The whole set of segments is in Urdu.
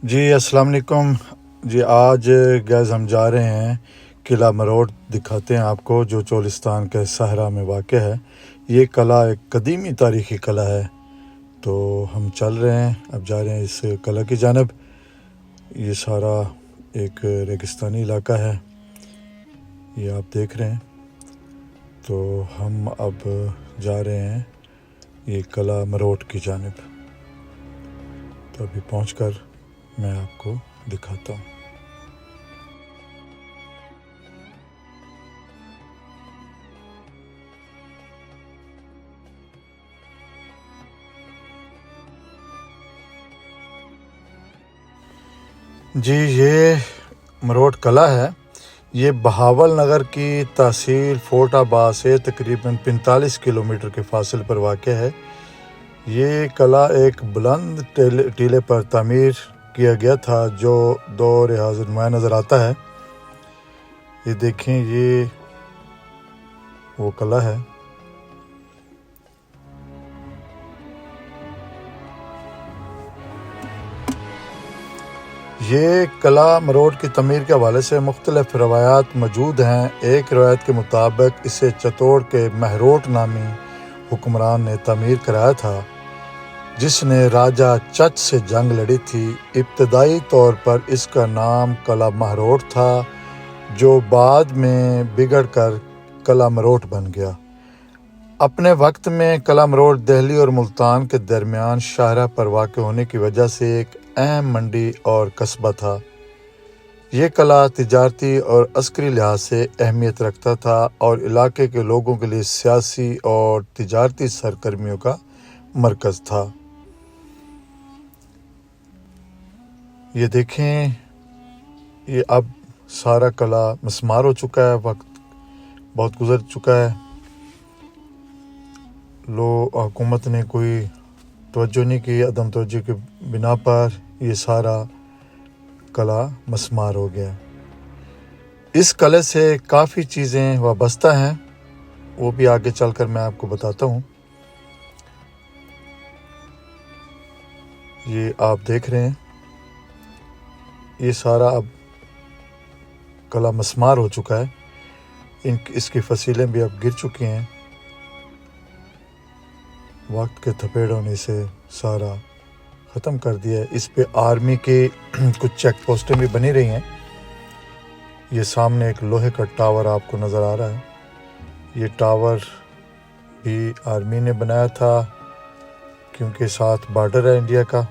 جی السلام علیکم جی آج گیز ہم جا رہے ہیں قلعہ مروٹ دکھاتے ہیں آپ کو جو چولستان کے صحرا میں واقع ہے۔ یہ قلعہ ایک قدیمی تاریخی قلعہ ہے، تو ہم چل رہے ہیں، اب جا رہے ہیں اس قلعہ کی جانب۔ یہ سارا ایک ریگستانی علاقہ ہے، یہ آپ دیکھ رہے ہیں۔ تو ہم اب جا رہے ہیں یہ قلعہ مروٹ کی جانب، تو ابھی پہنچ کر میں آپ کو دکھاتا ہوں۔ جی یہ مروٹ قلعہ ہے، یہ بہاول نگر کی تحصیل فورٹ آباد سے تقریباً 45 کلومیٹر کے فاصلے پر واقع ہے۔ یہ قلعہ ایک بلند ٹیلے پر تعمیر کیا گیا تھا جو دور حاضر نمایاں نظر آتا ہے۔ یہ دیکھیں، یہ وہ قلعہ ہے۔ یہ قلعہ مروٹ کی تعمیر کے حوالے سے مختلف روایات موجود ہیں۔ ایک روایت کے مطابق اسے چتوڑ کے مہروٹ نامی حکمران نے تعمیر کرایا تھا، جس نے راجہ چچ سے جنگ لڑی تھی۔ ابتدائی طور پر اس کا نام قلعہ مہروٹ تھا، جو بعد میں بگڑ کر قلعہ مروٹ بن گیا۔ اپنے وقت میں قلعہ مروٹ دہلی اور ملتان کے درمیان شاہراہ پر واقع ہونے کی وجہ سے ایک اہم منڈی اور قصبہ تھا۔ یہ قلعہ تجارتی اور عسکری لحاظ سے اہمیت رکھتا تھا اور علاقے کے لوگوں کے لیے سیاسی اور تجارتی سرگرمیوں کا مرکز تھا۔ یہ دیکھیں، یہ اب سارا قلعہ مسمار ہو چکا ہے، وقت بہت گزر چکا ہے، حکومت نے کوئی توجہ نہیں کی، عدم توجہ کی بنا پر یہ سارا قلعہ مسمار ہو گیا۔ اس قلعے سے کافی چیزیں وابستہ ہیں، وہ بھی آگے چل کر میں آپ کو بتاتا ہوں۔ یہ آپ دیکھ رہے ہیں، یہ سارا اب قلعہ مسمار ہو چکا ہے، اس کی فصیلیں بھی اب گر چکی ہیں، وقت کے تھپیڑوں نے اسے سارا ختم کر دیا ہے۔ اس پہ آرمی کی کچھ چیک پوسٹیں بھی بنی رہی ہیں۔ یہ سامنے ایک لوہے کا ٹاور آپ کو نظر آ رہا ہے، یہ ٹاور بھی آرمی نے بنایا تھا کیونکہ ساتھ بارڈر ہے انڈیا کا۔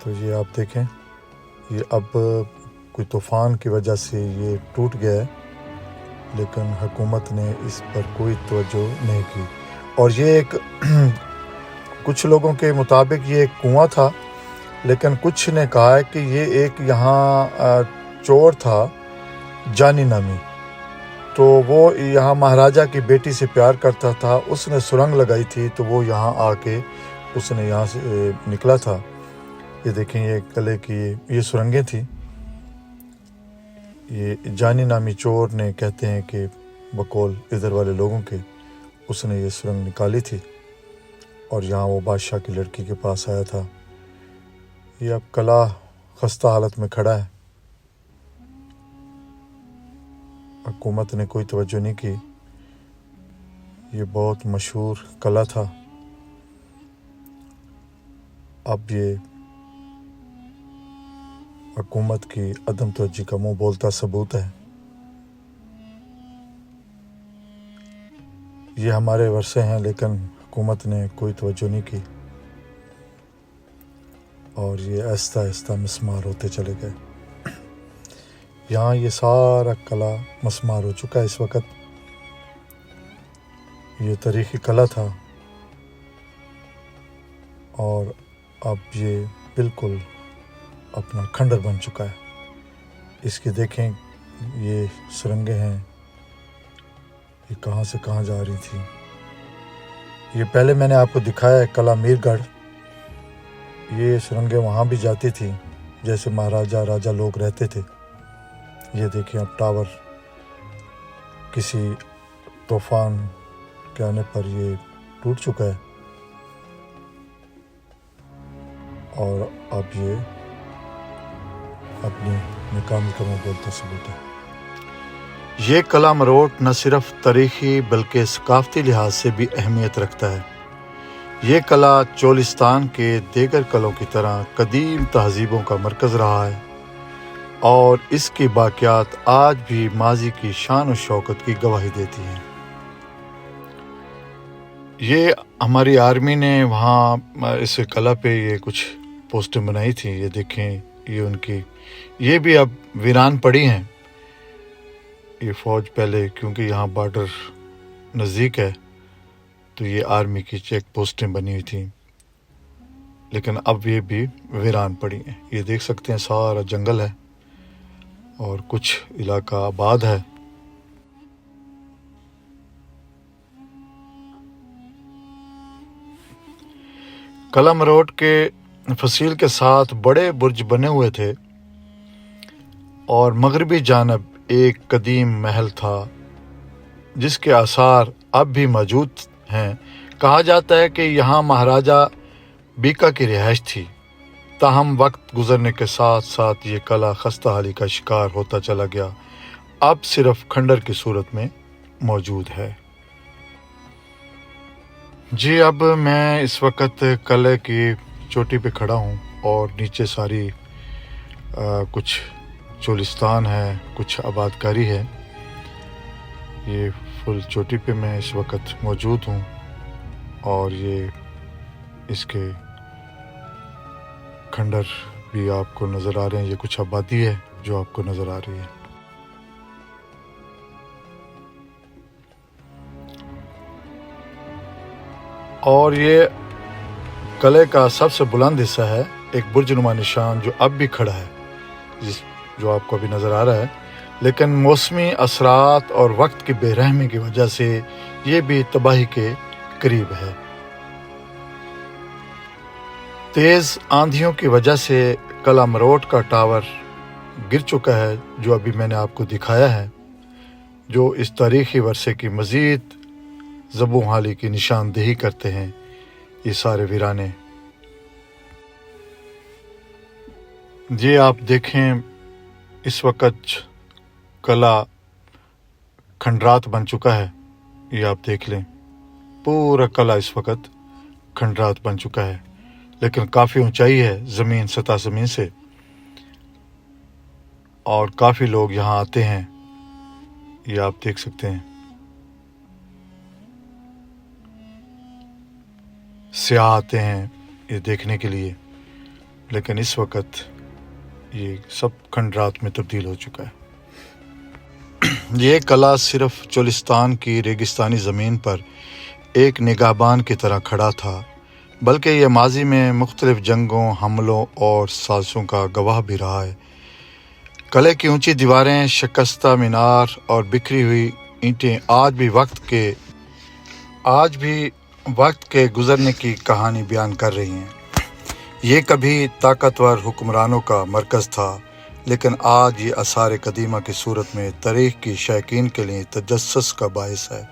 تو یہ آپ دیکھیں، یہ اب کوئی طوفان کی وجہ سے یہ ٹوٹ گیا ہے، لیکن حکومت نے اس پر کوئی توجہ نہیں کی۔ اور یہ ایک کچھ لوگوں کے مطابق یہ ایک کنواں تھا، لیکن کچھ نے کہا ہے کہ یہ ایک یہاں چور تھا جانی نامی، تو وہ یہاں مہاراجہ کی بیٹی سے پیار کرتا تھا، اس نے سرنگ لگائی تھی، تو وہ یہاں آ کے اس نے یہاں سے نکلا تھا۔ یہ دیکھیں، یہ قلعے کی یہ سرنگیں تھیں۔ یہ جانی نامی چور نے کہتے ہیں کہ بقول ادھر والے لوگوں کے اس نے یہ سرنگ نکالی تھی اور یہاں وہ بادشاہ کی لڑکی کے پاس آیا تھا۔ یہ اب قلعہ خستہ حالت میں کھڑا ہے، حکومت نے کوئی توجہ نہیں کی۔ یہ بہت مشہور قلعہ تھا، اب یہ حکومت کی عدم توجہی کا منہ بولتا ثبوت ہے۔ یہ ہمارے ورثے ہیں، لیکن حکومت نے کوئی توجہ نہیں کی اور یہ آہستہ آہستہ مسمار ہوتے چلے گئے۔ یہاں یہ سارا قلعہ مسمار ہو چکا ہے اس وقت۔ یہ تاریخی قلعہ تھا اور اب یہ بالکل اپنا کھنڈر بن چکا ہے۔ اس کی دیکھیں، یہ سرنگیں ہیں، یہ کہاں سے کہاں جا رہی تھی۔ یہ پہلے میں نے آپ کو دکھایا ہے قلعہ میر گڑھ، یہ سرنگیں وہاں بھی جاتی تھی جیسے مہاراجہ راجہ لوگ رہتے تھے۔ یہ دیکھیں، اب ٹاور کسی طوفان کے آنے پر یہ ٹوٹ چکا ہے اور اب یہ اپنی مقامی کموں بولتا ثبوت ہے۔ یہ قلعہ مروٹ نہ صرف تاریخی بلکہ ثقافتی لحاظ سے بھی اہمیت رکھتا ہے۔ یہ قلعہ چولستان کے دیگر قلعوں کی طرح قدیم تہذیبوں کا مرکز رہا ہے اور اس کی باقیات آج بھی ماضی کی شان و شوکت کی گواہی دیتی ہیں۔ یہ ہماری آرمی نے وہاں اس قلعہ پہ یہ کچھ پوسٹیں بنائی تھیں، یہ دیکھیں، یہ ان کی، یہ بھی اب ویران پڑی ہیں۔ یہ فوج پہلے، کیونکہ یہاں بارڈر نزدیک ہے تو یہ آرمی کی چیک پوسٹیں بنی ہوئی تھیں، لیکن اب یہ بھی ویران پڑی ہیں۔ یہ دیکھ سکتے ہیں سارا جنگل ہے اور کچھ علاقہ آباد ہے۔ قلعہ مروٹ کے فصیل کے ساتھ بڑے برج بنے ہوئے تھے اور مغربی جانب ایک قدیم محل تھا جس کے آثار اب بھی موجود ہیں۔ کہا جاتا ہے کہ یہاں مہاراجہ بیکا کی رہائش تھی، تاہم وقت گزرنے کے ساتھ ساتھ یہ قلعہ خستہ حالی کا شکار ہوتا چلا گیا، اب صرف کھنڈر کی صورت میں موجود ہے۔ جی اب میں اس وقت قلعے کی چوٹی پہ کھڑا ہوں اور نیچے ساری کچھ چولستان ہے، کچھ آباد کاری ہے۔ یہ فل چوٹی پہ میں اس وقت موجود ہوں اور یہ اس کے کھنڈر بھی آپ کو نظر آ رہے ہیں، یہ کچھ آبادی ہے جو آپ کو نظر آ رہی ہے۔ اور یہ قلعے کا سب سے بلند حصہ ہے، ایک برج نما نشان جو اب بھی کھڑا ہے، جو آپ کو ابھی نظر آ رہا ہے، لیکن موسمی اثرات اور وقت کی بے رحمی کی وجہ سے یہ بھی تباہی کے قریب ہے۔ تیز آندھیوں کی وجہ سے قلعہ مروٹ کا ٹاور گر چکا ہے، جو ابھی میں نے آپ کو دکھایا ہے، جو اس تاریخی ورثے کی مزید زبوں حالی کی نشاندہی کرتے ہیں۔ یہ سارے ویرانے، جی آپ دیکھیں اس وقت قلعہ کھنڈرات بن چکا ہے، یہ آپ دیکھ لیں، پورا قلعہ اس وقت کھنڈرات بن چکا ہے، لیکن کافی اونچائی ہے زمین، سطح زمین سے، اور کافی لوگ یہاں آتے ہیں، یہ آپ دیکھ سکتے ہیں، سیاح آتے ہیں یہ دیکھنے کے لیے، لیکن اس وقت یہ سب کھنڈرات میں تبدیل ہو چکا ہے۔ یہ قلعہ صرف چولستان کی ریگستانی زمین پر ایک نگہبان کی طرح کھڑا تھا، بلکہ یہ ماضی میں مختلف جنگوں، حملوں اور سازشوں کا گواہ بھی رہا ہے۔ قلعے کی اونچی دیواریں، شکستہ مینار اور بکھری ہوئی اینٹیں آج بھی وقت کے گزرنے کی کہانی بیان کر رہی ہیں۔ یہ کبھی طاقتور حکمرانوں کا مرکز تھا، لیکن آج یہ آثار قدیمہ کی صورت میں تاریخ کی شائقین کے لیے تجسس کا باعث ہے۔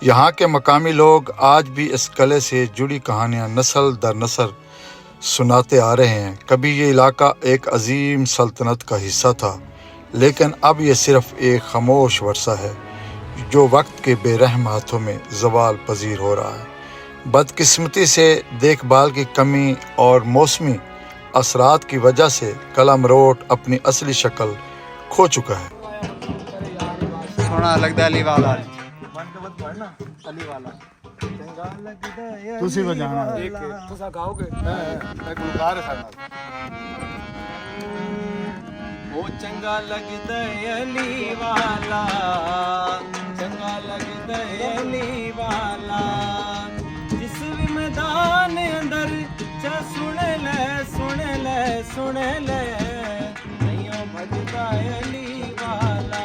یہاں کے مقامی لوگ آج بھی اس قلعے سے جڑی کہانیاں نسل در نسل سناتے آ رہے ہیں۔ کبھی یہ علاقہ ایک عظیم سلطنت کا حصہ تھا، لیکن اب یہ صرف ایک خاموش ورثہ ہے جو وقت کے بے رحم ہاتھوں میں زوال پذیر ہو رہا ہے۔ بدقسمتی سے دیکھ بھال کی کمی اور موسمی اثرات کی وجہ سے قلعہ مروٹ اپنی اصلی شکل کھو چکا ہے۔ سونا لگتا علی والا تسی بجانا ایک تسا گاؤ گے میں گلوکار ہے وہ چنگا لگتا ہے علی والا، چنگا لگتا ہے علی والا، جس بھی میدان اندر چا سن لے سن لے سن لے، نہیں بھجتا ہے علی والا،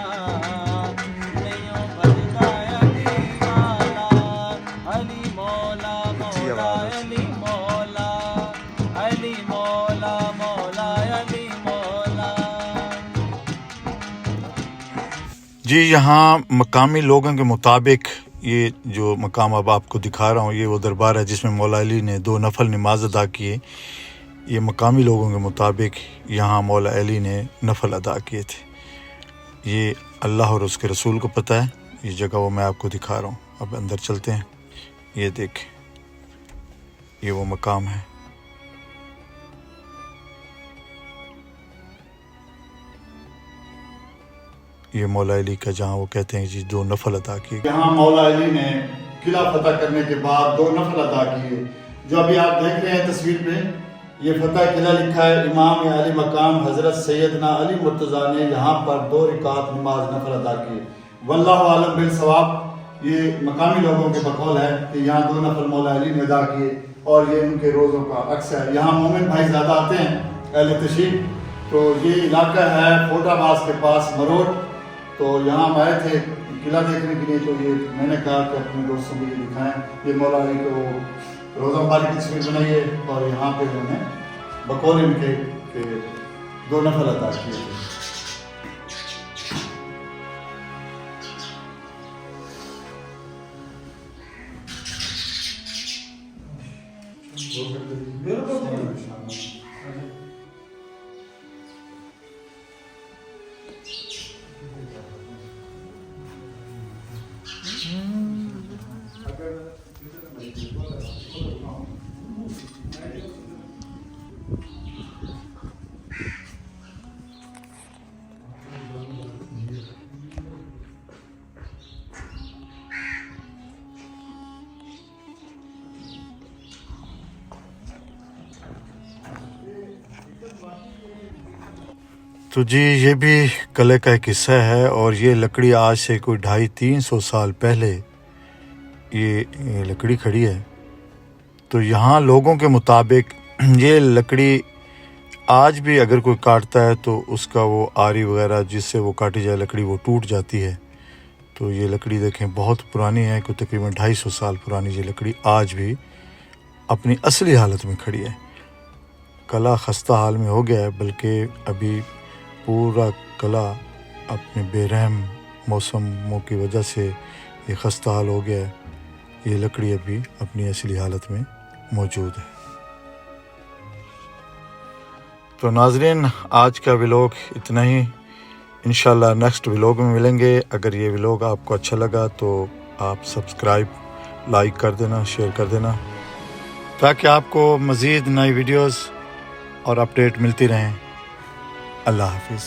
نہیں بھجتا ہے علی والا، علی مولا مولا علی مولا، علی مولا مولا علی مولا۔ جی یہاں مقامی لوگوں کے مطابق یہ جو مقام اب آپ کو دکھا رہا ہوں، یہ وہ دربار ہے جس میں مولا علی نے 2 نفل نماز ادا کیے۔ یہ مقامی لوگوں کے مطابق یہاں مولا علی نے نفل ادا کیے تھے. یہ اللہ اور اس کے رسول کو پتہ ہے. یہ جگہ وہ میں آپ کو دکھا رہا ہوں. اب اندر چلتے ہیں. یہ دیکھیں، یہ وہ مقام ہے. یہ مولا علی کا جہاں وہ کہتے ہیں جی 2 نفل ادا کیے. یہاں مولا علی نے قلعہ فتح کرنے کے بعد 2 نفل ادا کیے. جو ابھی آپ دیکھ رہے ہیں تصویر پہ، یہ فتح قلعہ لکھا ہے. امام علی مقام حضرت سیدنا علی مرتضیٰ نے یہاں پر 2 رکعت نماز نفل ادا کی. واللہ عالم بالصواب. یہ مقامی لوگوں کے بقول ہے کہ یہاں 2 نفل مولا علی نے ادا کیے اور یہ ان کے روزوں کا عکس ہے. یہاں مومن بھائی زیادہ آتے ہیں اہل تشریف. تو یہ علاقہ ہے فورٹ آباس کے پاس مروٹ. تو یہاں ہم آئے تھے قلعہ دیکھنے کے لیے. تو یہ میں نے کہا کہ اپنے دوستوں کو یہ دکھائیں. یہ مولا علی کو روزہ مبارک کی تصویر بنائی ہے اور یہاں پہ انہوں نے بقول ان کے کہ 2 نفل ادا کیے تھے. تو جی یہ بھی قلعے کا ایک حصہ ہے اور یہ لکڑی آج سے کوئی 250-300 سال پہلے یہ لکڑی کھڑی ہے. تو یہاں لوگوں کے مطابق یہ لکڑی آج بھی اگر کوئی کاٹتا ہے تو اس کا وہ آری وغیرہ جس سے وہ کاٹی جائے لکڑی وہ ٹوٹ جاتی ہے. تو یہ لکڑی دیکھیں بہت پرانی ہے، کوئی تقریباً 250 سال پرانی یہ لکڑی آج بھی اپنی اصلی حالت میں کھڑی ہے. قلعہ خستہ حال میں ہو گیا ہے، بلکہ ابھی پورا قلعہ اپنے بے رحم موسموں کی وجہ سے یہ خستہ حال ہو گیا ہے. یہ لکڑی ابھی اپنی اصلی حالت میں موجود ہے. تو ناظرین آج کا ولاگ اتنا ہی. انشاءاللہ نیکسٹ ولاگ میں ملیں گے. اگر یہ ولاگ آپ کو اچھا لگا تو آپ سبسکرائب لائک کر دینا، شیئر کر دینا تاکہ آپ کو مزید نئی ویڈیوز اور اپڈیٹ ملتی رہیں. اللہ حافظ.